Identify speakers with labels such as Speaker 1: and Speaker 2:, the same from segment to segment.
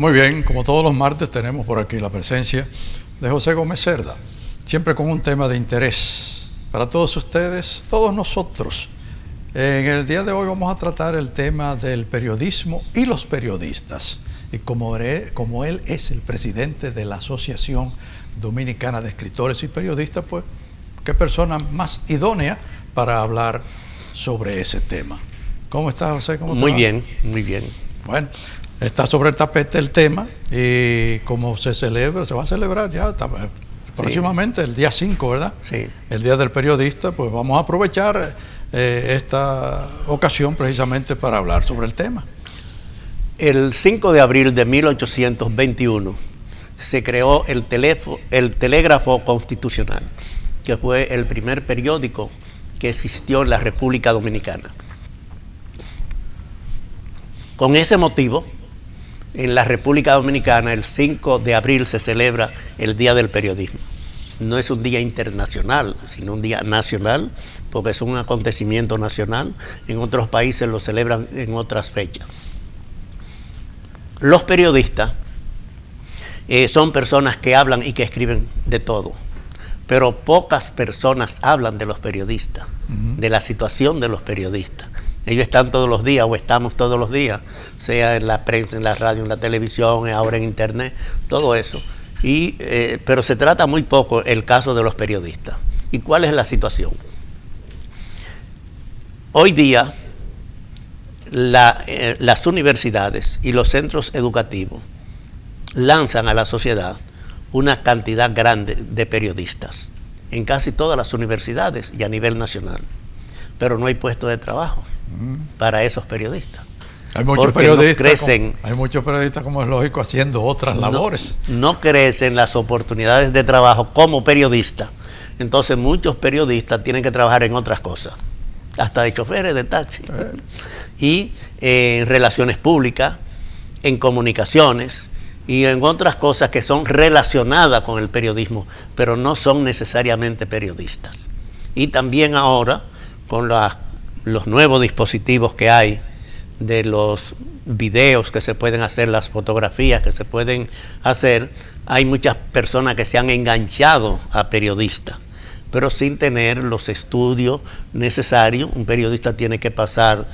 Speaker 1: Muy bien, como todos los martes tenemos por aquí la presencia de José Gómez Cerda, siempre con un tema de interés para todos ustedes, todos nosotros. En el día de hoy vamos a tratar el tema del periodismo y los periodistas. Y como él es el presidente de la Asociación Dominicana de Escritores y Periodistas, pues qué persona más idónea para hablar sobre ese tema. ¿Cómo estás, José? ¿Cómo te va?
Speaker 2: Muy bien, muy bien.
Speaker 1: Bueno, está sobre el tapete el tema y como se va a celebrar ya próximamente, el día 5, ¿verdad?
Speaker 2: Sí.
Speaker 1: El Día del Periodista, pues vamos a aprovechar esta ocasión precisamente para hablar sobre el tema.
Speaker 2: El 5 de abril de 1821 se creó el Telégrafo Constitucional, que fue el primer periódico que existió en la República Dominicana. Con ese motivo, en la República Dominicana, el 5 de abril se celebra el Día del Periodismo. No es un día internacional, sino un día nacional, porque es un acontecimiento nacional. En otros países lo celebran en otras fechas. Los periodistas son personas que hablan y que escriben de todo, pero pocas personas hablan de los periodistas, de la situación de los periodistas. Ellos están todos los días, o estamos todos los días, sea en la prensa, en la radio, en la televisión, ahora en internet, todo eso. Pero se trata muy poco el caso de los periodistas. ¿Y cuál es la situación? Hoy día, las universidades y los centros educativos lanzan a la sociedad una cantidad grande de periodistas en casi todas las universidades y a nivel nacional, pero no hay puesto de trabajo para esos periodistas.
Speaker 1: Hay muchos periodistas, como es lógico, haciendo otras labores.
Speaker 2: No crecen las oportunidades de trabajo como periodista. Entonces muchos periodistas tienen que trabajar en otras cosas, hasta de choferes de taxi, y en relaciones públicas, en comunicaciones y en otras cosas que son relacionadas con el periodismo, pero no son necesariamente periodistas. Y también ahora, con los nuevos dispositivos que hay, de los videos que se pueden hacer, las fotografías que se pueden hacer, hay muchas personas que se han enganchado a periodistas, pero sin tener los estudios necesarios. Un periodista tiene que pasar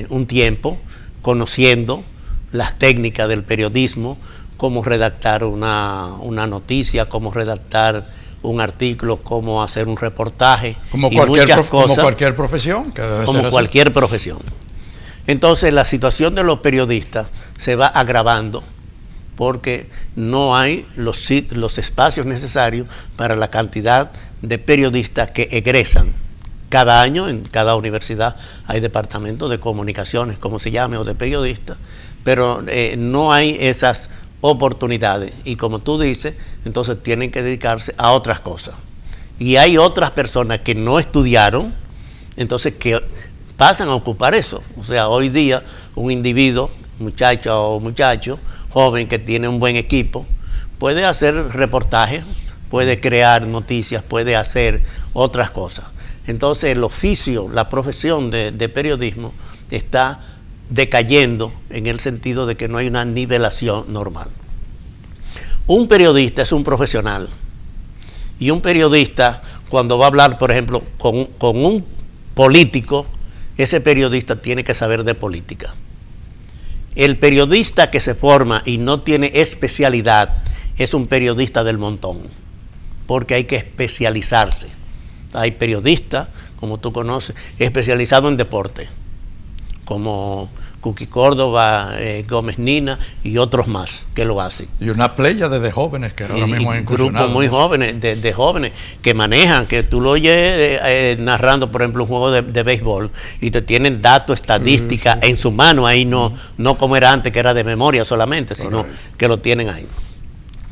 Speaker 2: un tiempo conociendo las técnicas del periodismo, cómo redactar una noticia, cómo redactar un artículo, cómo hacer un reportaje,
Speaker 1: como cualquier profesión.
Speaker 2: Como cualquier profesión. Entonces la situación de los periodistas se va agravando porque no hay los espacios necesarios para la cantidad de periodistas que egresan. Cada año en cada universidad hay departamentos de comunicaciones, como se llame, o de periodistas, pero no hay esas oportunidades. Y como tú dices, entonces tienen que dedicarse a otras cosas. Y hay otras personas que no estudiaron, entonces que pasan a ocupar eso. O sea, hoy día un individuo, muchacha o muchacho, joven que tiene un buen equipo, puede hacer reportajes, puede crear noticias, puede hacer otras cosas. Entonces el oficio, la profesión de periodismo está decayendo en el sentido de que no hay una nivelación normal. Un periodista es un profesional, y un periodista, cuando va a hablar, por ejemplo, con un político, ese periodista tiene que saber de política. El periodista que se forma y no tiene especialidad es un periodista del montón, porque hay que especializarse. Hay periodistas, como tú conoces, especializados en deporte, como Cuqui Córdoba, Gómez Nina y otros más que lo hacen.
Speaker 1: Y una playa de jóvenes que ahora mismo han incursionado.
Speaker 2: Grupos muy jóvenes, de jóvenes que manejan, que tú lo oyes narrando, por ejemplo, un juego de béisbol y te tienen datos, estadísticas en su mano, ahí no como era antes, que era de memoria solamente, sino que lo tienen ahí.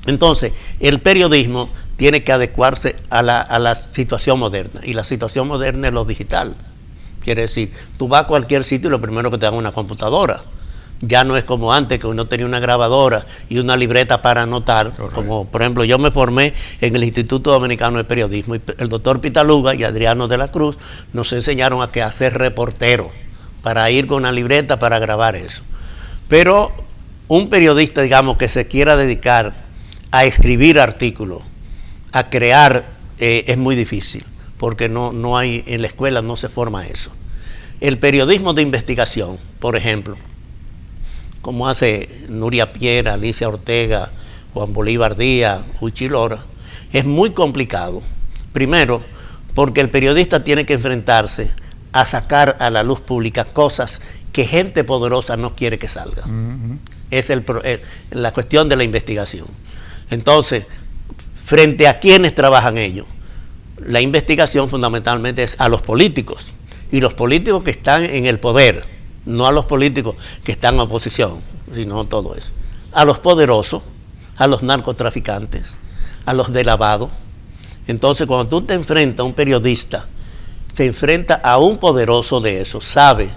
Speaker 2: Entonces, el periodismo tiene que adecuarse a la situación moderna, y la situación moderna es lo digital. Quiere decir, tú vas a cualquier sitio y lo primero que te dan es una computadora. Ya no es como antes, que uno tenía una grabadora y una libreta para anotar. Correcto. Como por ejemplo, yo me formé en el Instituto Dominicano de Periodismo, y el doctor Pitaluga y Adriano de la Cruz nos enseñaron a hacer reportero, para ir con una libreta para grabar eso. Pero un periodista, digamos, que se quiera dedicar a escribir artículos, a crear, es muy difícil, porque no hay, en la escuela no se forma eso. El periodismo de investigación, por ejemplo, como hace Nuria Piera, Alicia Ortega, Juan Bolívar Díaz, Huichi Lora, es muy complicado. Primero, porque el periodista tiene que enfrentarse a sacar a la luz pública cosas que gente poderosa no quiere que salgan. Es la cuestión de la investigación. Entonces, frente a quienes trabajan ellos, la investigación fundamentalmente es a los políticos, y los políticos que están en el poder, no a los políticos que están en oposición, sino todo eso. A los poderosos, a los narcotraficantes, a los de lavado. Entonces, cuando tú te enfrentas a un periodista, se enfrenta a un poderoso de eso, sabe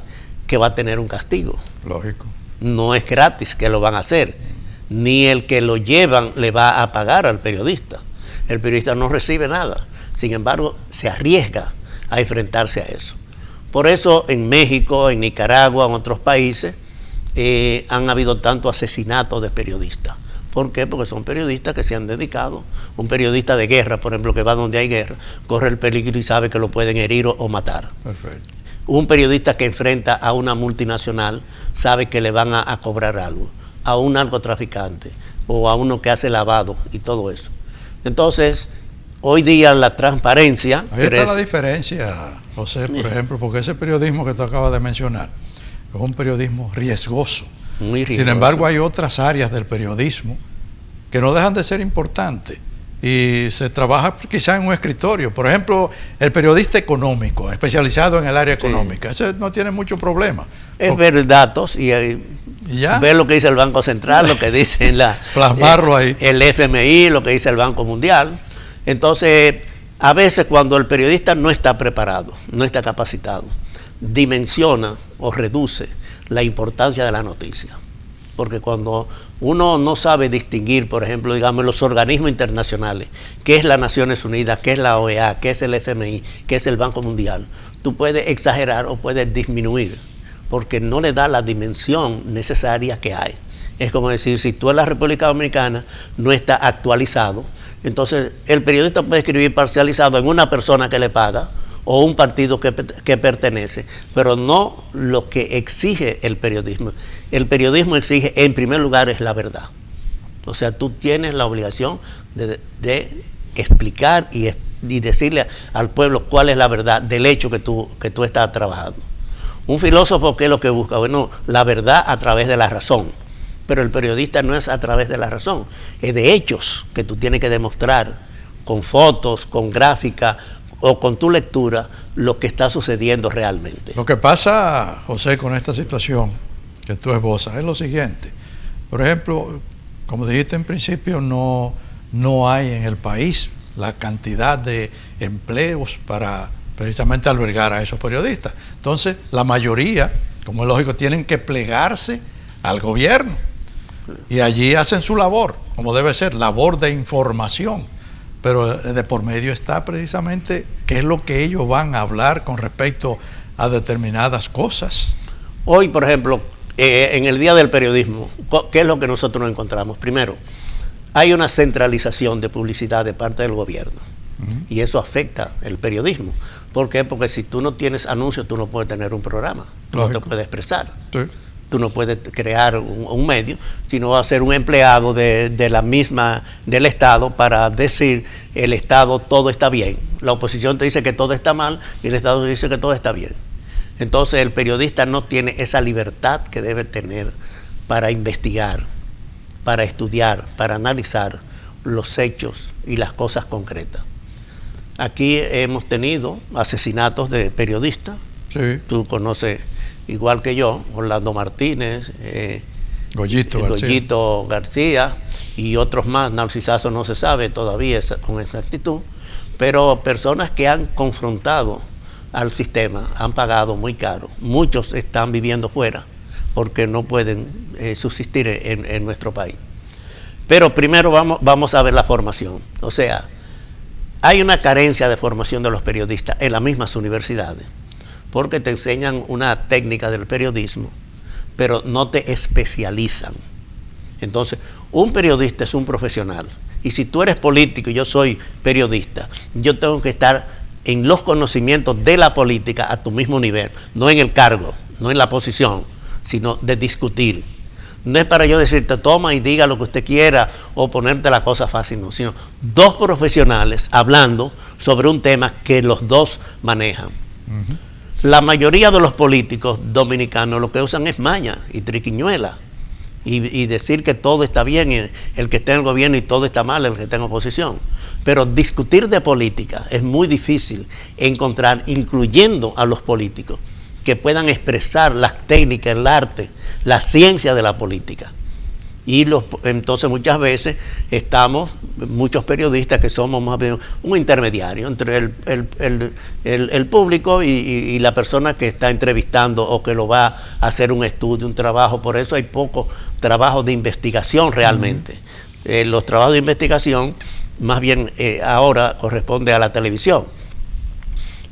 Speaker 2: que va a tener un castigo.
Speaker 1: Lógico.
Speaker 2: No es gratis que lo van a hacer, ni el que lo llevan le va a pagar al periodista. El periodista no recibe nada, sin embargo, se arriesga a enfrentarse a eso. Por eso en México, en Nicaragua, en otros países, han habido tantos asesinatos de periodistas. ¿Por qué? Porque son periodistas que se han dedicado. Un periodista de guerra, por ejemplo, que va donde hay guerra, corre el peligro y sabe que lo pueden herir o matar.
Speaker 1: Perfecto.
Speaker 2: Un periodista que enfrenta a una multinacional sabe que le van a cobrar algo, a un narcotraficante o a uno que hace lavado y todo eso. Entonces, hoy día la transparencia...
Speaker 1: Ahí está la diferencia, José, por ejemplo, porque ese periodismo que tú acabas de mencionar es un periodismo riesgoso.
Speaker 2: Muy riesgoso.
Speaker 1: Sin embargo, hay otras áreas del periodismo que no dejan de ser importantes y se trabaja quizá en un escritorio. Por ejemplo, el periodista económico, especializado en el área económica, ese no tiene mucho problema.
Speaker 2: Es ver datos y
Speaker 1: ya
Speaker 2: ver lo que dice el Banco Central, lo que dice
Speaker 1: plasmarlo ahí.
Speaker 2: El FMI, lo que dice el Banco Mundial. Entonces, a veces cuando el periodista no está preparado, no está capacitado, dimensiona o reduce la importancia de la noticia. Porque cuando uno no sabe distinguir, por ejemplo, digamos, los organismos internacionales, qué es las Naciones Unidas, qué es la OEA, qué es el FMI, qué es el Banco Mundial, tú puedes exagerar o puedes disminuir, porque no le da la dimensión necesaria que hay. Es como decir, si tú en la República Dominicana no está actualizado, entonces el periodista puede escribir parcializado en una persona que le paga o un partido que pertenece, pero no lo que exige el periodismo. El periodismo exige, en primer lugar, es la verdad. O sea, tú tienes la obligación de explicar y decirle al pueblo cuál es la verdad del hecho que tú estás trabajando. Un filósofo, ¿qué es lo que busca? Bueno, la verdad a través de la razón. Pero el periodista no es a través de la razón, es de hechos que tú tienes que demostrar con fotos, con gráfica o con tu lectura lo que está sucediendo realmente.
Speaker 1: Lo que pasa, José, con esta situación que tú esbozas es lo siguiente. Por ejemplo, como dijiste en principio, no hay en el país la cantidad de empleos para precisamente albergar a esos periodistas. Entonces, la mayoría, como es lógico, tienen que plegarse al gobierno. Y allí hacen su labor, como debe ser, labor de información. Pero de por medio está precisamente qué es lo que ellos van a hablar con respecto a determinadas cosas.
Speaker 2: Hoy, por ejemplo, en el Día del Periodismo, ¿qué es lo que nosotros encontramos? Primero, hay una centralización de publicidad de parte del gobierno. Y eso afecta el periodismo. ¿Por qué? Porque si tú no tienes anuncios, tú no puedes tener un programa, tú no te puedes expresar.
Speaker 1: Sí.
Speaker 2: Tú no puedes crear un medio, sino va a ser un empleado del Estado para decir el Estado todo está bien. La oposición te dice que todo está mal y el Estado te dice que todo está bien. Entonces el periodista no tiene esa libertad que debe tener para investigar, para estudiar, para analizar los hechos y las cosas concretas. Aquí hemos tenido asesinatos de periodistas.
Speaker 1: Sí.
Speaker 2: Tú conoces igual que yo, Orlando Martínez,
Speaker 1: Goyito
Speaker 2: García y otros más. Narcisazo no se sabe todavía con exactitud, pero personas que han confrontado al sistema han pagado muy caro. Muchos están viviendo fuera porque no pueden subsistir en nuestro país. Pero primero vamos a ver la formación. O sea, hay una carencia de formación de los periodistas en las mismas universidades, porque te enseñan una técnica del periodismo, pero no te especializan. Entonces, un periodista es un profesional. Y si tú eres político y yo soy periodista, yo tengo que estar en los conocimientos de la política a tu mismo nivel, no en el cargo, no en la posición, sino de discutir. No es para yo decirte toma y diga lo que usted quiera o ponerte la cosa fácil, no, sino dos profesionales hablando sobre un tema que los dos manejan. La mayoría de los políticos dominicanos lo que usan es maña y triquiñuela y decir que todo está bien, el que está en el gobierno y todo está mal, el que está en oposición. Pero discutir de política es muy difícil encontrar, incluyendo a los políticos, que puedan expresar las técnicas, el arte, la ciencia de la política. Y entonces muchas veces estamos, muchos periodistas que somos más bien un intermediario entre el público y la persona que está entrevistando o que lo va a hacer un estudio, un trabajo. Por eso hay poco trabajo de investigación realmente. Los trabajos de investigación más bien ahora corresponde a la televisión.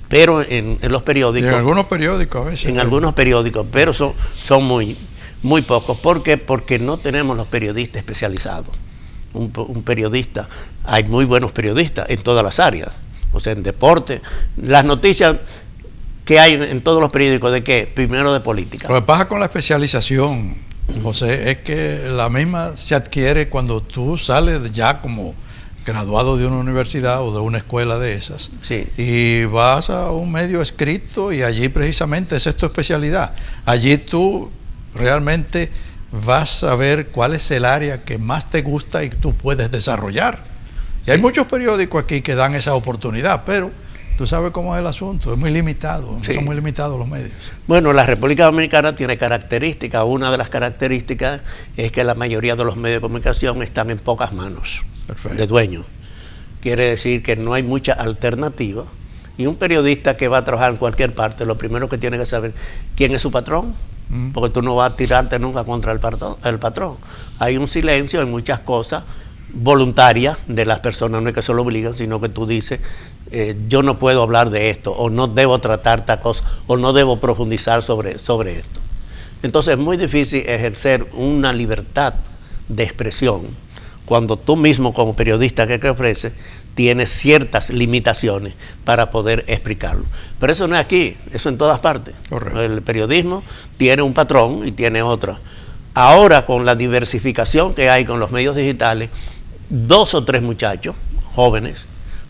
Speaker 2: Pero en los periódicos...
Speaker 1: Y en algunos periódicos a veces.
Speaker 2: En algunos periódicos, pero son muy pocos. ¿Por qué? Porque no tenemos los periodistas especializados. Un periodista, hay muy buenos periodistas en todas las áreas. O sea, en deporte. Las noticias que hay en todos los periódicos, ¿de qué? Primero de política.
Speaker 1: Lo que pasa con la especialización, José, es que la misma se adquiere cuando tú sales ya como graduado de una universidad o de una escuela de esas,
Speaker 2: sí,
Speaker 1: y vas a un medio escrito y allí precisamente esa es tu especialidad. Allí tú realmente vas a ver cuál es el área que más te gusta y tú puedes desarrollar. Y hay muchos periódicos aquí que dan esa oportunidad, pero tú sabes cómo es el asunto, es muy limitado,
Speaker 2: sí,
Speaker 1: son muy limitados los medios.
Speaker 2: Bueno, la República Dominicana tiene características. Una de las características es que la mayoría de los medios de comunicación están en pocas manos. Perfecto. De dueños. Quiere decir que no hay mucha alternativa. Y un periodista que va a trabajar en cualquier parte, lo primero que tiene que saber quién es su patrón, porque tú no vas a tirarte nunca contra el patrón. Hay un silencio en muchas cosas voluntarias de las personas, no es que se lo obligan, sino que tú dices, yo no puedo hablar de esto, o no debo tratar tal cosa, o no debo profundizar sobre esto. Entonces es muy difícil ejercer una libertad de expresión cuando tú mismo como periodista que ofreces tienes ciertas limitaciones para poder explicarlo. Pero eso no es aquí, eso en todas partes. Correcto. El periodismo tiene un patrón y tiene otra. Ahora con la diversificación que hay con los medios digitales, 2 o 3 muchachos jóvenes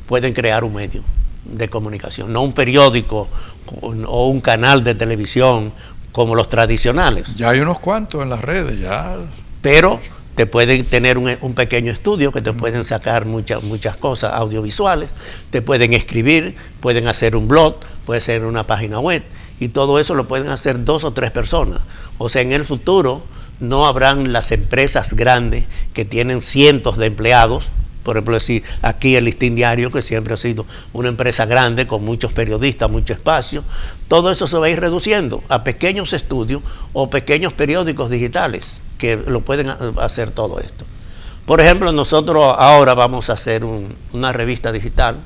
Speaker 2: pueden crear un medio de comunicación, no un periódico o un canal de televisión como los tradicionales.
Speaker 1: Ya hay unos cuantos en las redes, ya.
Speaker 2: Pero te pueden tener un pequeño estudio que te pueden sacar muchas cosas audiovisuales, te pueden escribir, pueden hacer un blog, puede ser una página web, y todo eso lo pueden hacer 2 o 3 personas. O sea, en el futuro no habrán las empresas grandes que tienen cientos de empleados. Por ejemplo, decir aquí el Listín Diario, que siempre ha sido una empresa grande con muchos periodistas, mucho espacio, todo eso se va a ir reduciendo a pequeños estudios o pequeños periódicos digitales que lo pueden hacer todo esto. Por ejemplo, nosotros ahora vamos a hacer una revista digital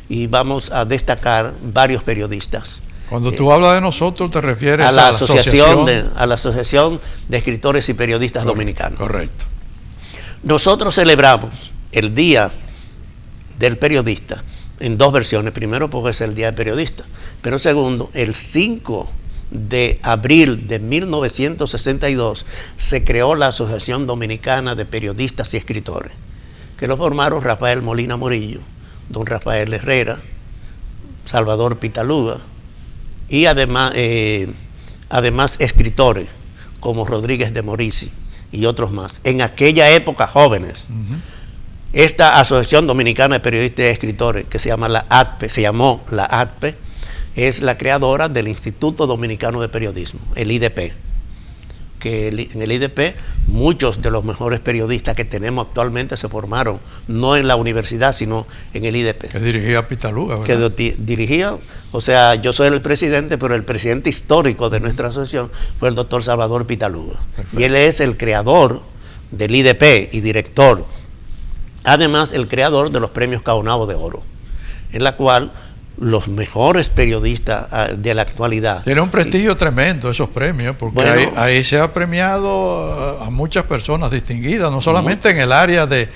Speaker 2: y vamos a destacar varios periodistas.
Speaker 1: Cuando tú hablas de nosotros, te refieres
Speaker 2: a la asociación de escritores y periodistas dominicanos.
Speaker 1: Correcto.
Speaker 2: Nosotros celebramos el Día del Periodista en 2 versiones. Primero, porque es el Día del Periodista, pero segundo, el 5 de abril de 1962 se creó la Asociación Dominicana de Periodistas y Escritores, que lo formaron Rafael Molina Morillo, don Rafael Herrera, Salvador Pitaluga, y además escritores como Rodríguez de Morisi y otros más. En aquella época, jóvenes. Esta Asociación Dominicana de Periodistas y Escritores, que se llamó la ADPE, es la creadora del Instituto Dominicano de Periodismo, el IDP. Que en el IDP muchos de los mejores periodistas que tenemos actualmente se formaron, no en la universidad, sino en el IDP.
Speaker 1: Que dirigía Pitaluga, ¿verdad?
Speaker 2: Que dirigía, o sea, yo soy el presidente, pero el presidente histórico de nuestra asociación fue el doctor Salvador Pitaluga. Perfecto. Y él es el creador del IDP y director. Además, el creador de los premios Caonabo de Oro, en la cual los mejores periodistas de la actualidad.
Speaker 1: Tiene un prestigio tremendo esos premios, porque bueno, ahí se ha premiado a muchas personas distinguidas, no solamente en el área de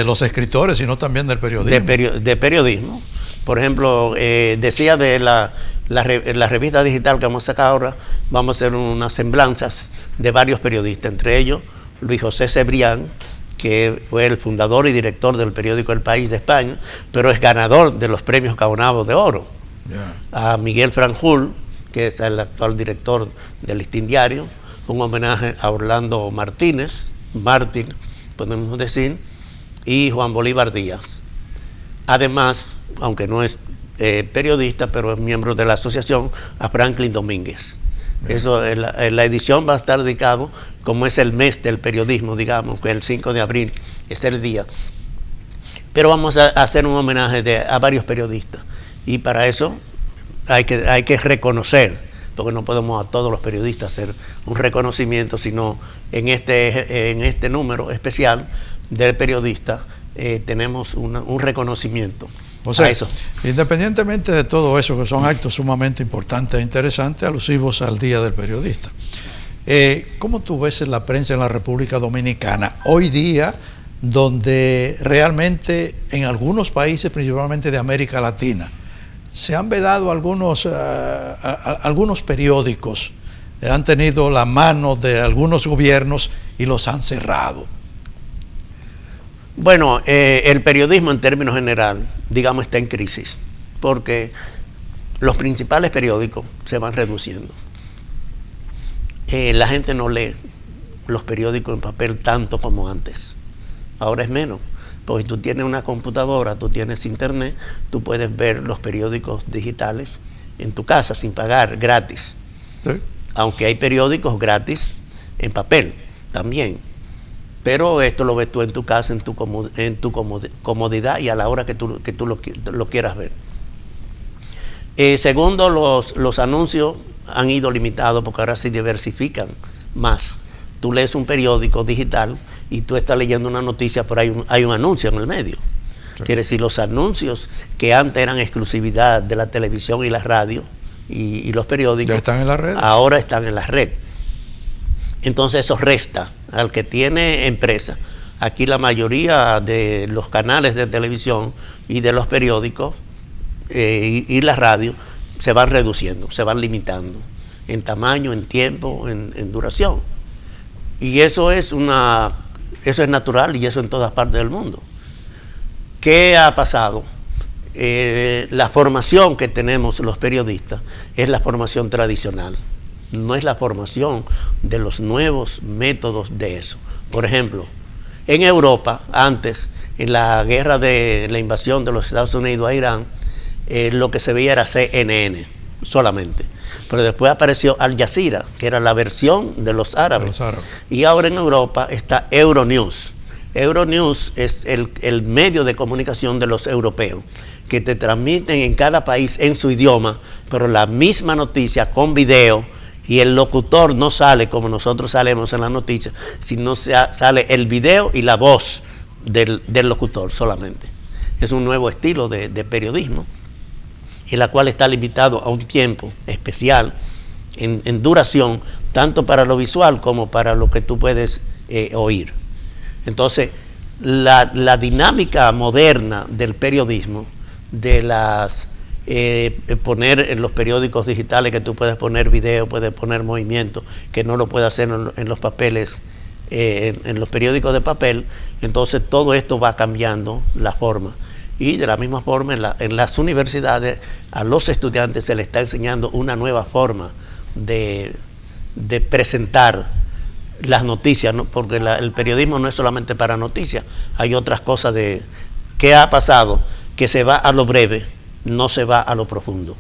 Speaker 1: los escritores, sino también del periodismo.
Speaker 2: De periodismo. Por ejemplo, decía de la revista digital que vamos a sacar ahora, vamos a hacer unas semblanzas de varios periodistas, entre ellos Luis José Cebrián, que fue el fundador y director del periódico El País de España, pero es ganador de los premios Caonabo de Oro. A Miguel Franjul, que es el actual director del Listín Diario, un homenaje a Orlando Martín, podemos decir, y Juan Bolívar Díaz. Además, aunque no es periodista, pero es miembro de la asociación, a Franklin Domínguez. Eso, la edición va a estar dedicado, como es el mes del periodismo, digamos, que el 5 de abril es el día. Pero vamos a hacer un homenaje a varios periodistas. Y para eso hay que reconocer, porque no podemos a todos los periodistas hacer un reconocimiento, sino en este número especial del periodista tenemos un reconocimiento.
Speaker 1: O sea, eso. Independientemente de todo eso, que son actos sumamente importantes e interesantes, alusivos al Día del Periodista, ¿cómo tú ves en la prensa en la República Dominicana hoy día, donde realmente en algunos países, principalmente de América Latina, se han vedado algunos periódicos, han tenido la mano de algunos gobiernos y los han cerrado?
Speaker 2: Bueno, el periodismo en términos general, digamos, está en crisis, porque los principales periódicos se van reduciendo. La gente no lee los periódicos en papel tanto como antes. Ahora es menos, porque tú tienes una computadora, tú tienes internet, tú puedes ver los periódicos digitales en tu casa sin pagar, gratis. ¿Sí? Aunque hay periódicos gratis en papel también. Pero esto lo ves tú en tu casa, en tu comodidad y a la hora que tú lo quieras ver. Segundo, los anuncios han ido limitados porque ahora se diversifican más. Tú lees un periódico digital y tú estás leyendo una noticia, pero hay un anuncio en el medio. Sí. Quiere decir, los anuncios que antes eran exclusividad de la televisión y la radio y los periódicos,
Speaker 1: ya están en la red.
Speaker 2: Ahora están en la red. Entonces eso resta al que tiene empresa. Aquí la mayoría de los canales de televisión y de los periódicos y la radio se van reduciendo, se van limitando en tamaño, en tiempo, en duración. Y eso es natural y eso en todas partes del mundo. ¿Qué ha pasado? La formación que tenemos los periodistas es la formación tradicional. No es la formación de los nuevos métodos de eso. Por ejemplo, en Europa, antes, en la guerra de la invasión de los Estados Unidos a Irán, lo que se veía era CNN solamente. Pero después apareció Al Jazeera, que era la versión de los árabes. Y ahora en Europa está Euronews. Euronews es el medio de comunicación de los europeos, que te transmiten en cada país en su idioma, pero la misma noticia con video. Y el locutor no sale como nosotros salemos en las noticias, sino sale el video y la voz del locutor solamente. Es un nuevo estilo de periodismo, en la cual está limitado a un tiempo especial, en duración, tanto para lo visual como para lo que tú puedes oír. Entonces, la dinámica moderna del periodismo, de las... poner en los periódicos digitales que tú puedes poner video, puedes poner movimiento, que no lo puedes hacer en los papeles, en los periódicos de papel. Entonces todo esto va cambiando la forma. Y de la misma forma en las universidades a los estudiantes se les está enseñando una nueva forma de presentar las noticias, ¿no? Porque el periodismo no es solamente para noticias, hay otras cosas de qué ha pasado, que se va a lo breve, no se va a lo profundo.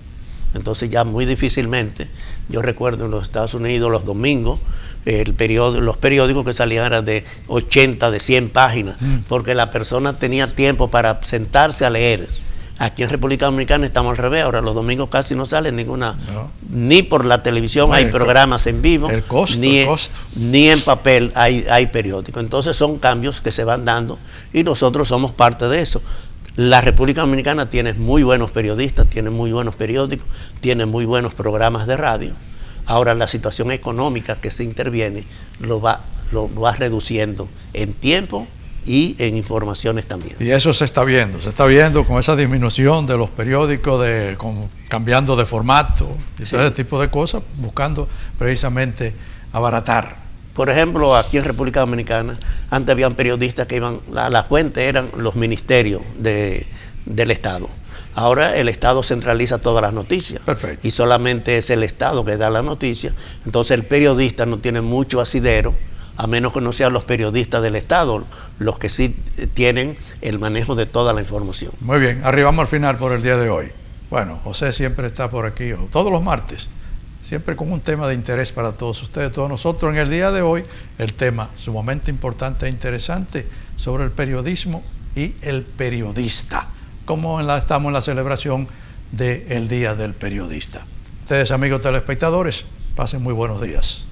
Speaker 2: Entonces ya muy difícilmente, yo recuerdo en los Estados Unidos los domingos, los periódicos que salían eran de 80, de 100 páginas, porque la persona tenía tiempo para sentarse a leer. Aquí en República Dominicana estamos al revés, ahora los domingos casi no salen ninguna, ni por la televisión hay programas en vivo, ni en papel hay periódico. Entonces son cambios que se van dando y nosotros somos parte de eso. La República Dominicana tiene muy buenos periodistas, tiene muy buenos periódicos, tiene muy buenos programas de radio. Ahora la situación económica que se interviene lo va reduciendo en tiempo y en informaciones también.
Speaker 1: Y eso se está viendo con esa disminución de los periódicos, cambiando de formato, y todo ese tipo de cosas, buscando precisamente abaratar.
Speaker 2: Por ejemplo, aquí en República Dominicana, antes habían periodistas que iban, la fuente eran los ministerios del Estado. Ahora el Estado centraliza todas las noticias.
Speaker 1: Perfecto.
Speaker 2: Y solamente es el Estado que da la noticia. Entonces el periodista no tiene mucho asidero, a menos que no sean los periodistas del Estado, los que sí tienen el manejo de toda la información.
Speaker 1: Muy bien, arribamos al final por el día de hoy. Bueno, José siempre está por aquí, todos los martes, siempre con un tema de interés para todos ustedes, todos nosotros. En el día de hoy, el tema sumamente importante e interesante sobre el periodismo y el periodista. Como estamos en la celebración del Día del Periodista. Ustedes, amigos telespectadores, pasen muy buenos días.